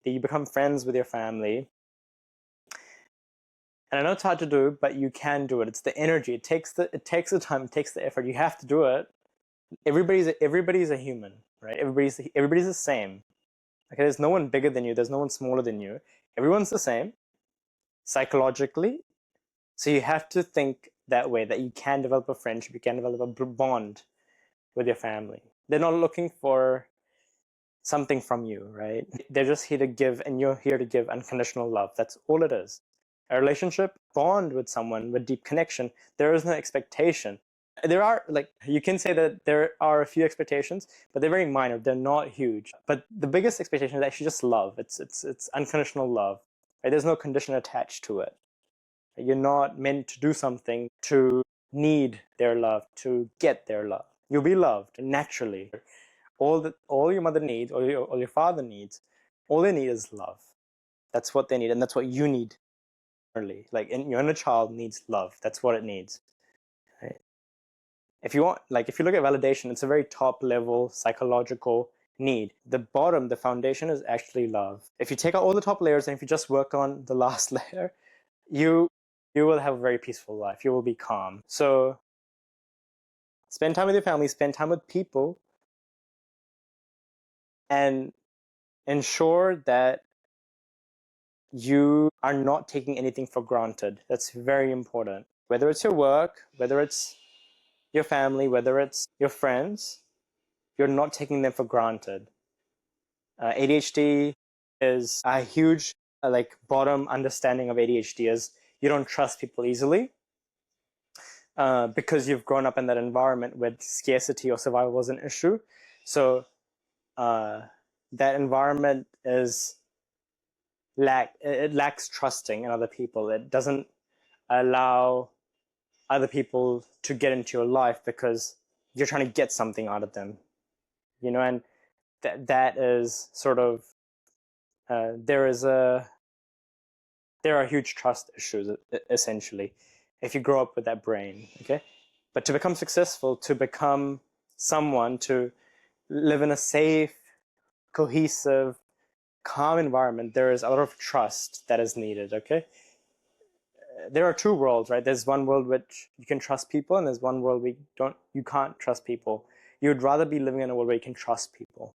that you become friends with your family, and I know it's hard to do, but you can do it. It's the energy. It takes the time. It takes the effort. You have to do it. Everybody's a human, right? Everybody's the same. Okay, there's no one bigger than you. There's no one smaller than you. Everyone's the same psychologically. So you have to think that way, that you can develop a friendship, you can develop a bond with your family. They're not looking for something from you, right? They're just here to give, and you're here to give unconditional love. That's all it is. A relationship, bond with someone with deep connection, there is no expectation. There are, like, you can say that there are a few expectations, but they're very minor. They're not huge. But the biggest expectation is actually just love. It's unconditional love. Right? There's no condition attached to it. You're not meant to do something to need their love, to get their love. You'll be loved naturally. All your mother needs, or your father needs, all they need is love. That's what they need, and that's what you need. Like, your inner child needs love. That's what it needs. Right? If you look at validation, it's a very top level psychological need. The bottom, the foundation, is actually love. If you take out all the top layers and if you just work on the last layer, you will have a very peaceful life. You will be calm. So spend time with your family, spend time with people, and ensure that you are not taking anything for granted. That's very important. Whether it's your work, whether it's your family, whether it's your friends, you're not taking them for granted. ADHD is a huge bottom understanding of ADHD is you don't trust people easily. Because you've grown up in that environment where scarcity or survival was an issue. So that environment lacks trusting in other people. It doesn't allow other people to get into your life because you're trying to get something out of them. And that is sort of there are huge trust issues, essentially, if you grow up with that brain. Okay, but to become successful, to become someone, to live in a safe, cohesive, calm environment, there is a lot of trust that is needed. Okay, there are two worlds, right? There's one world which you can trust people, and there's one world where you can't trust people. You'd rather be living in a world where you can trust people.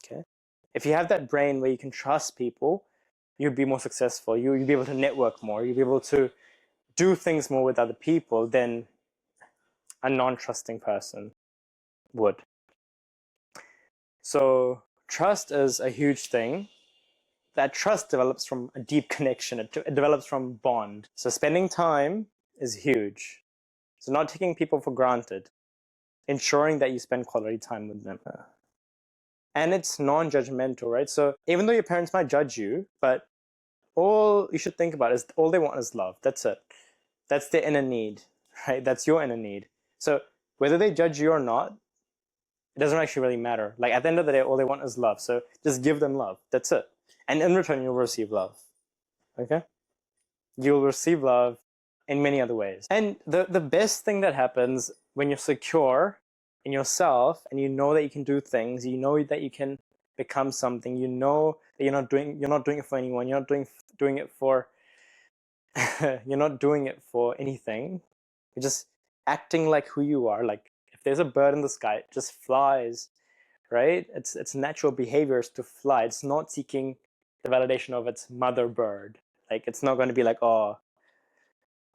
Okay, if you have that brain where you can trust people, you'd be more successful. You'd be able to network more. You'd be able to do things more with other people than a non-trusting person would. So trust is a huge thing. That trust develops from a deep connection. It develops from bond. So spending time is huge. So not taking people for granted. Ensuring that you spend quality time with them. And it's non-judgmental, right? So even though your parents might judge you, but all you should think about is all they want is love. That's it. That's their inner need, right? That's your inner need. So whether they judge you or not, it doesn't actually really matter. Like, at the end of the day, all they want is love. So just give them love. That's it. And in return, you'll receive love. Okay? You'll receive love in many other ways. And the best thing that happens when you're secure in yourself and you know that you can do things, you know that you can become something, you know that you're not doing it for anyone, you're not doing it for you're not doing it for anything. You're just acting like who you are. Like, if there's a bird in the sky, it just flies, right? Its natural behavior is to fly. It's not seeking the validation of its mother bird. Like, it's not going to be like, oh,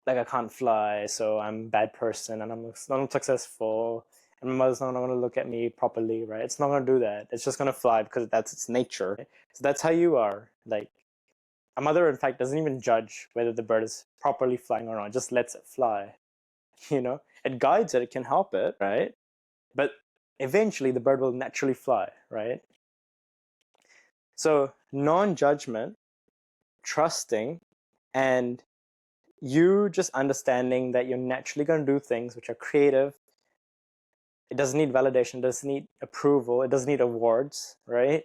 like, I can't fly, so I'm a bad person and I'm not successful and my mother's not going to look at me properly, right? It's not going to do that. It's just going to fly because that's its nature. So that's how you are. Like, a mother, in fact, doesn't even judge whether the bird is properly flying or not. It just lets it fly. It guides it. It can help it, right? But eventually, the bird will naturally fly, right? So non-judgment, trusting, and you just understanding that you're naturally going to do things which are creative. It doesn't need validation. It doesn't need approval. It doesn't need awards, right?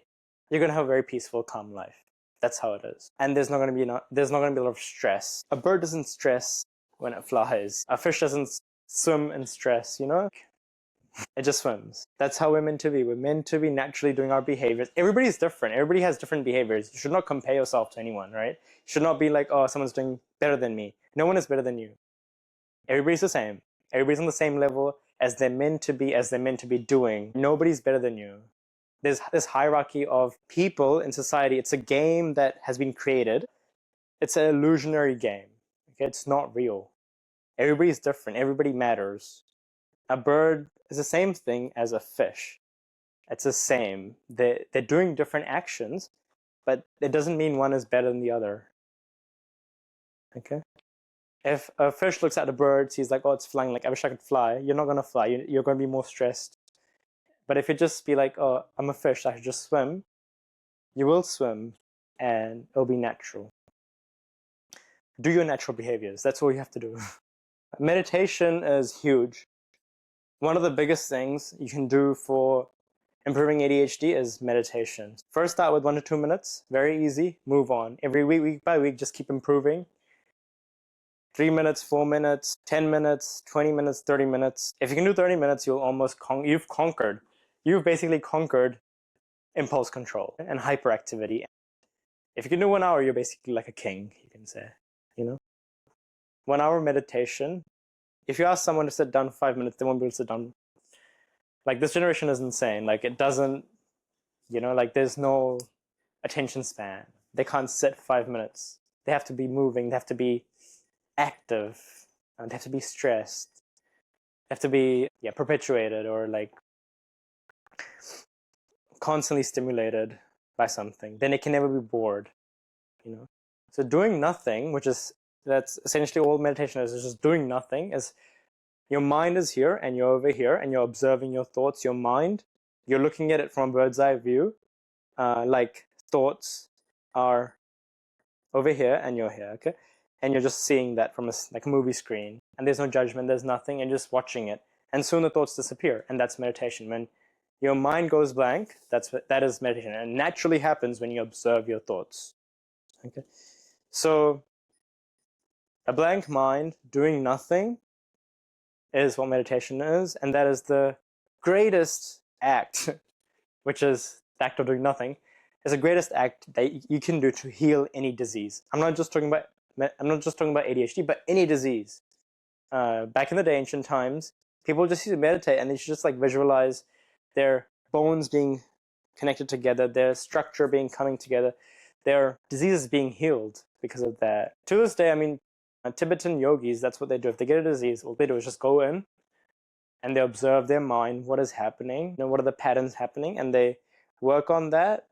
You're going to have a very peaceful, calm life. That's how it is. And there's not going to be a lot of stress. A bird doesn't stress when it flies. A fish doesn't swim in stress, you know? It just swims. That's how we're meant to be. We're meant to be naturally doing our behaviors. Everybody's different. Everybody has different behaviors. You should not compare yourself to anyone, right? You should not be like, oh, someone's doing better than me. No one is better than you. Everybody's the same. Everybody's on the same level as they're meant to be, as they're meant to be doing. Nobody's better than you. There's this hierarchy of people in society. It's a game that has been created. It's an illusionary game. Okay? It's not real. Everybody's different. Everybody matters. A bird is the same thing as a fish. It's the same. They're doing different actions, but it doesn't mean one is better than the other. Okay? If a fish looks at a bird, he's like, oh, it's flying, like, I wish I could fly. You're not going to fly. You're going to be more stressed. But if you just be like, oh, I'm a fish, I should just swim, you will swim and it'll be natural. Do your natural behaviors. That's all you have to do. Meditation is huge. One of the biggest things you can do for improving ADHD is meditation. First, start with 1 to 2 minutes. Very easy. Move on. Every week by week, just keep improving. 3 minutes, 4 minutes, 10 minutes, 20 minutes, 30 minutes. If you can do 30 minutes, you'll almost you've basically conquered impulse control and hyperactivity. If you can do 1 hour, you're basically like a king, you can say, you know? 1 hour meditation. If you ask someone to sit down for 5 minutes, they won't be able to sit down. Like, this generation is insane. Like, it doesn't, you know, like, there's no attention span. They can't sit 5 minutes. They have to be moving. They have to be active. They have to be stressed. They have to be perpetuated or like constantly stimulated by something. Then it can never be bored, you know. So doing nothing, that's essentially all meditation is just doing nothing. Is your mind is here and you're over here and you're observing your thoughts. Your mind, you're looking at it from a bird's eye view. Like, thoughts are over here and you're here, okay? And you're just seeing that from like a movie screen, and there's no judgment, there's nothing, and just watching it. And soon the thoughts disappear, and that's meditation. When your mind goes blank, that is meditation, and it naturally happens when you observe your thoughts. Okay, so a blank mind doing nothing is what meditation is, and that is the greatest act, which is the act of doing nothing. Is the greatest act that you can do to heal any disease. I'm not just talking about ADHD, but any disease. Back in the day, ancient times, people just used to meditate and they should just like visualize their bones being connected together, their structure coming together, their diseases being healed because of that. To this day, I mean, Tibetan yogis, that's what they do. If they get a disease, all they do is just go in and they observe their mind, what is happening, what are the patterns happening, and they work on that.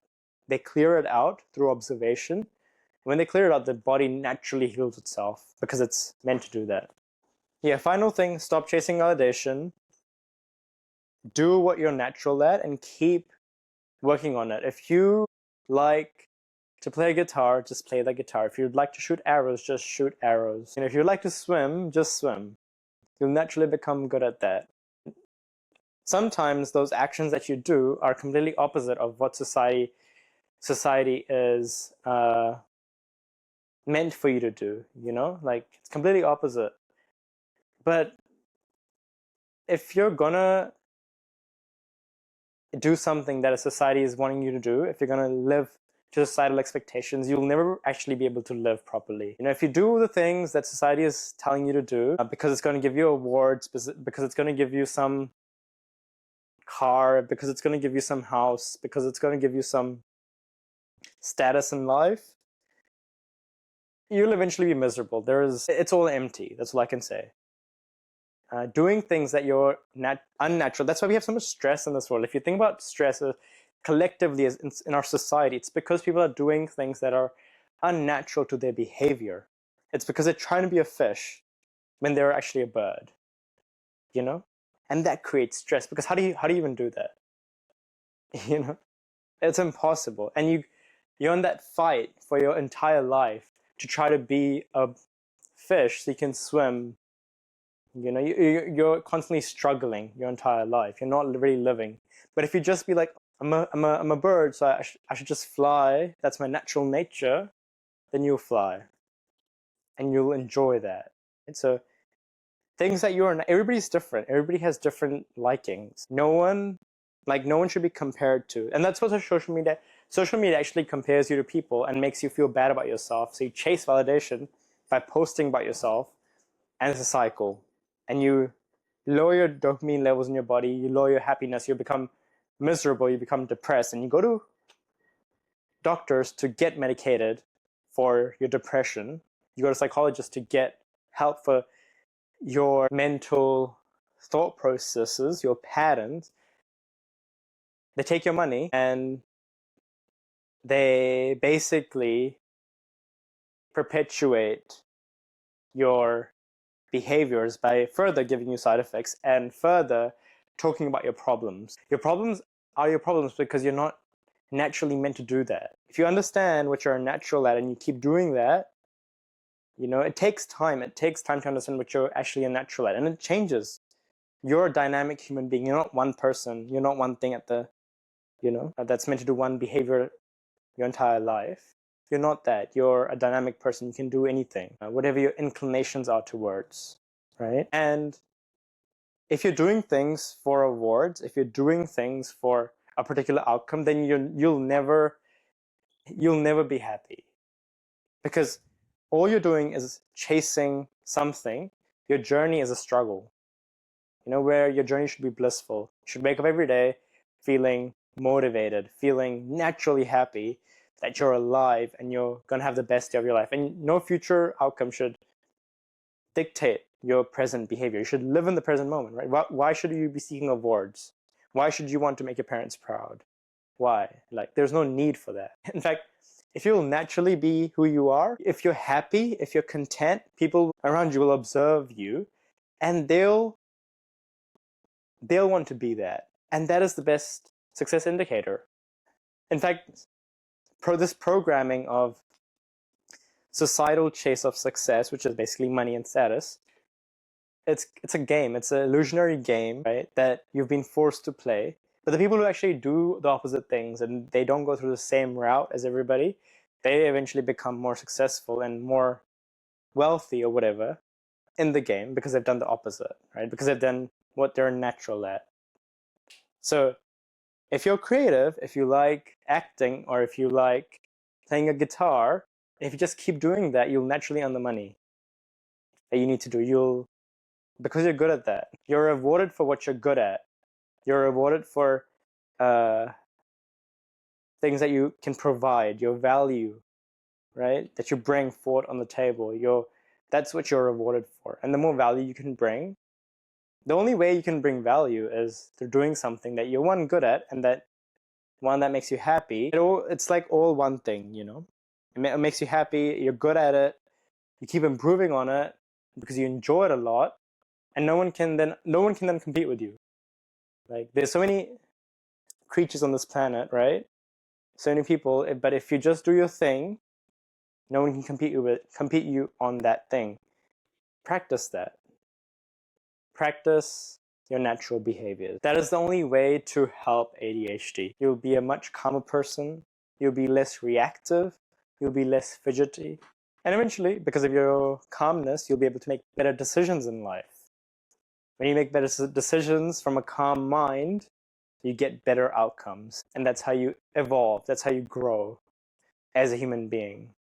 They clear it out through observation. When they clear it out, the body naturally heals itself because it's meant to do that. Yeah, final thing, stop chasing validation. Do what you're natural at and keep working on it. If you like to play guitar, just play the guitar. If you'd like to shoot arrows, just shoot arrows. And if you'd like to swim, just swim. You'll naturally become good at that. Sometimes those actions that you do are completely opposite of what society is meant for you to do, you know? Like, it's completely opposite. But if you're gonna do something that a society is wanting you to do, if you're gonna live to societal expectations, you'll never actually be able to live properly. You know, if you do the things that society is telling you to do, because it's going to give you awards, because it's going to give you some car, because it's going to give you some house, because it's going to give you some status in life, you'll eventually be miserable. It's all empty. That's all I can say. Doing things that you're unnatural. That's why we have so much stress in this world. If you think about stress collectively in our society, it's because people are doing things that are unnatural to their behavior. It's because they're trying to be a fish when they're actually a bird, you know? And that creates stress, because how do you even do that? You know, it's impossible. And you're in that fight for your entire life to try to be a fish so you can swim. You know, you're constantly struggling your entire life. You're not really living. But if you just be like, I'm a bird, so I should just fly. That's my natural nature. Then you'll fly, and you'll enjoy that. And so things that everybody's different. Everybody has different likings. No one should be compared to. And that's what social media actually compares you to people and makes you feel bad about yourself. So you chase validation by posting about yourself, and it's a cycle. And you lower your dopamine levels in your body, you lower your happiness, you become miserable, you become depressed, and you go to doctors to get medicated for your depression. You go to psychologists to get help for your mental thought processes, your patterns. They take your money and they basically perpetuate your behaviors by further giving you side effects and further talking about your problems. Your problems are your problems because you're not naturally meant to do that. If you understand what you're natural at and you keep doing that, it takes time. It takes time to understand what you're actually a natural at, and it changes. You're a dynamic human being. You're not one person. You're not one thing that's meant to do one behavior your entire life. You're not that. You're a dynamic person. You can do anything, whatever your inclinations are towards, right? And if you're doing things for rewards, if you're doing things for a particular outcome, then you'll never be happy, because all you're doing is chasing something. Your journey is a struggle, where your journey should be blissful. You should wake up every day feeling motivated, feeling naturally happy that you're alive and you're going to have the best day of your life. And no future outcome should dictate your present behavior. You should live in the present moment, right? Why should you be seeking awards? Why should you want to make your parents proud? Why? There's no need for that. In fact, if you'll naturally be who you are, if you're happy, if you're content, people around you will observe you and they'll want to be that. And that is the best success indicator. In fact, this programming of societal chase of success, which is basically money and status, it's a game. It's an illusionary game, right, that you've been forced to play. But the people who actually do the opposite things and they don't go through the same route as everybody, they eventually become more successful and more wealthy or whatever in the game because they've done the opposite, right? Because they've done what they're natural at. So if you're creative, if you like acting, or if you like playing a guitar, if you just keep doing that, you'll naturally earn the money that you need to do. Because you're good at that. You're rewarded for what you're good at. You're rewarded for things that you can provide, your value, right? That you bring forward on the table. That's what you're rewarded for. And the more value you can bring, the only way you can bring value is through doing something that you're good at, and that makes you happy. It's like all one thing, It makes you happy, you're good at it, you keep improving on it because you enjoy it a lot, and no one can then compete with you. There's so many creatures on this planet, right? So many people, but if you just do your thing, no one can compete you on that thing. Practice that. Practice your natural behaviors. That is the only way to help ADHD. You'll be a much calmer person. You'll be less reactive. You'll be less fidgety. And eventually, because of your calmness, you'll be able to make better decisions in life. When you make better decisions from a calm mind, you get better outcomes. And that's how you evolve. That's how you grow as a human being.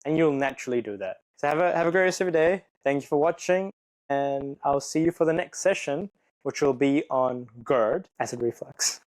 And you'll naturally do that. So have a great rest of your day. Thank you for watching. And I'll see you for the next session, which will be on GERD, acid reflux.